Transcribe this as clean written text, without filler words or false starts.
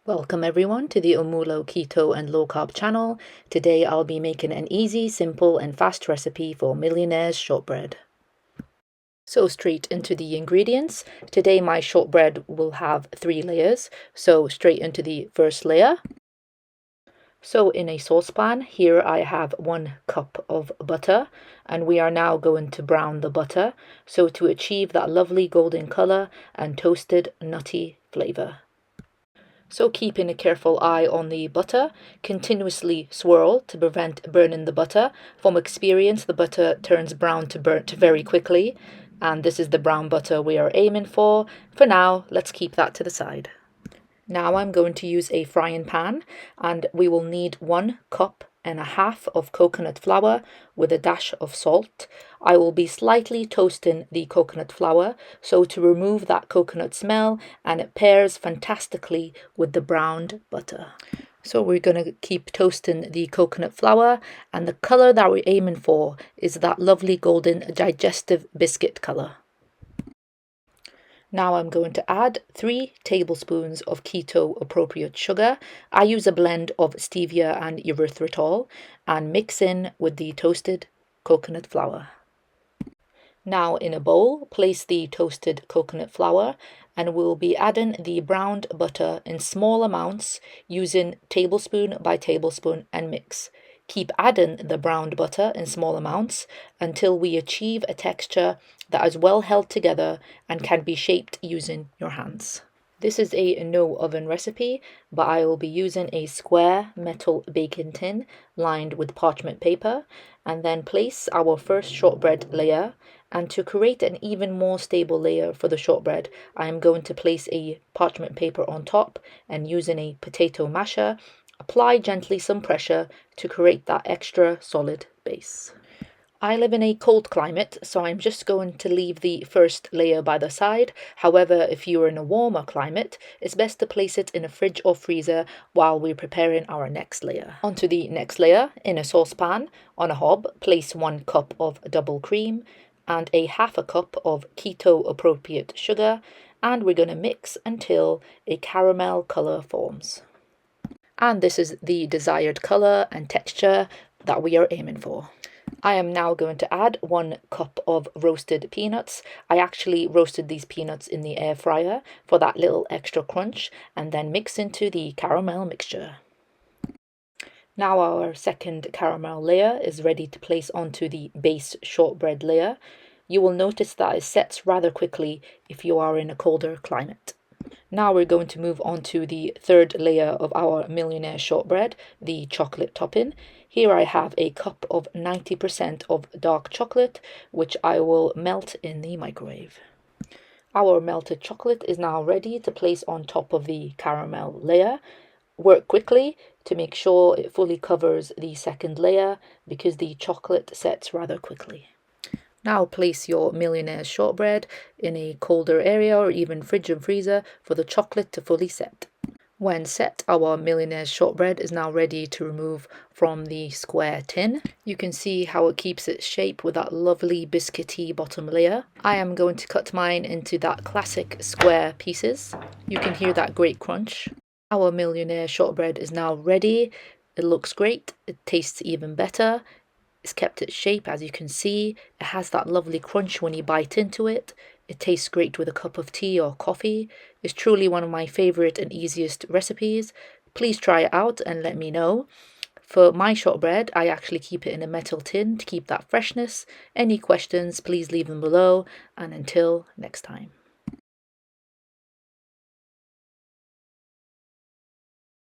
Welcome everyone to the Amoolah-keto and low-carb channel. Today I'll be making an easy, simple and fast recipe for Millionaire's shortbread. So straight into the ingredients. Today my shortbread will have 3 layers, so straight into the first layer. So in a saucepan, here I have 1 cup of butter, and we are now going to brown the butter, so to achieve that lovely golden color and toasted nutty flavor. So keeping a careful eye on the butter, continuously swirl to prevent burning the butter. From experience, the butter turns brown to burnt very quickly, and this is the brown butter we are aiming for. For now, let's keep that to the side. Now I'm going to use a frying pan, and we will need 1 cup and a half of coconut flour with a dash of salt. I will be slightly toasting the coconut flour so to remove that coconut smell, and it pairs fantastically with the browned butter. So we're going to keep toasting the coconut flour, and the color that we're aiming for is that lovely golden digestive biscuit color. Now I'm going to add 3 tablespoons of keto appropriate sugar. I use a blend of stevia and erythritol and mix in with the toasted coconut flour. Now in a bowl, place the toasted coconut flour, and we'll be adding the browned butter in small amounts using tablespoon by tablespoon and mix. Keep adding the browned butter in small amounts until we achieve a texture that is well held together and can be shaped using your hands. This is a no oven recipe, but I will be using a square metal baking tin lined with parchment paper, and then place our first shortbread layer. And to create an even more stable layer for the shortbread, I am going to place a parchment paper on top, and using a potato masher, apply gently some pressure to create that extra solid base. I live in a cold climate, so I'm just going to leave the first layer by the side. However, if you're in a warmer climate, it's best to place it in a fridge or freezer while we're preparing our next layer. Onto the next layer. In a saucepan, on a hob, place 1 cup of double cream and a half a cup of keto appropriate sugar, and we're going to mix until a caramel color forms. And this is the desired color and texture that we are aiming for. I am now going to add 1 cup of roasted peanuts. I actually roasted these peanuts in the air fryer for that little extra crunch, and then mix into the caramel mixture. Now our second caramel layer is ready to place onto the base shortbread layer. You will notice that it sets rather quickly if you are in a colder climate. Now we're going to move on to the third layer of our Millionaire shortbread, the chocolate topping. Here I have a cup of 90% of dark chocolate, which I will melt in the microwave. Our melted chocolate is now ready to place on top of the caramel layer. Work quickly to make sure it fully covers the second layer because the chocolate sets rather quickly. Now place your Millionaire shortbread in a colder area or even fridge and freezer for the chocolate to fully set. When set, our Millionaire shortbread is now ready to remove from the square tin. You can see how it keeps its shape with that lovely biscuity bottom layer. I am going to cut mine into that classic square pieces. You can hear that great crunch. Our Millionaire shortbread is now ready. It looks great. It tastes even better. It's kept its shape, as you can see. It has that lovely crunch when you bite into it. It tastes great with a cup of tea or coffee. It's truly one of my favorite and easiest recipes. Please try it out and let me know. For my shortbread, I actually keep it in a metal tin to keep that freshness. Any questions, please leave them below. And until next time.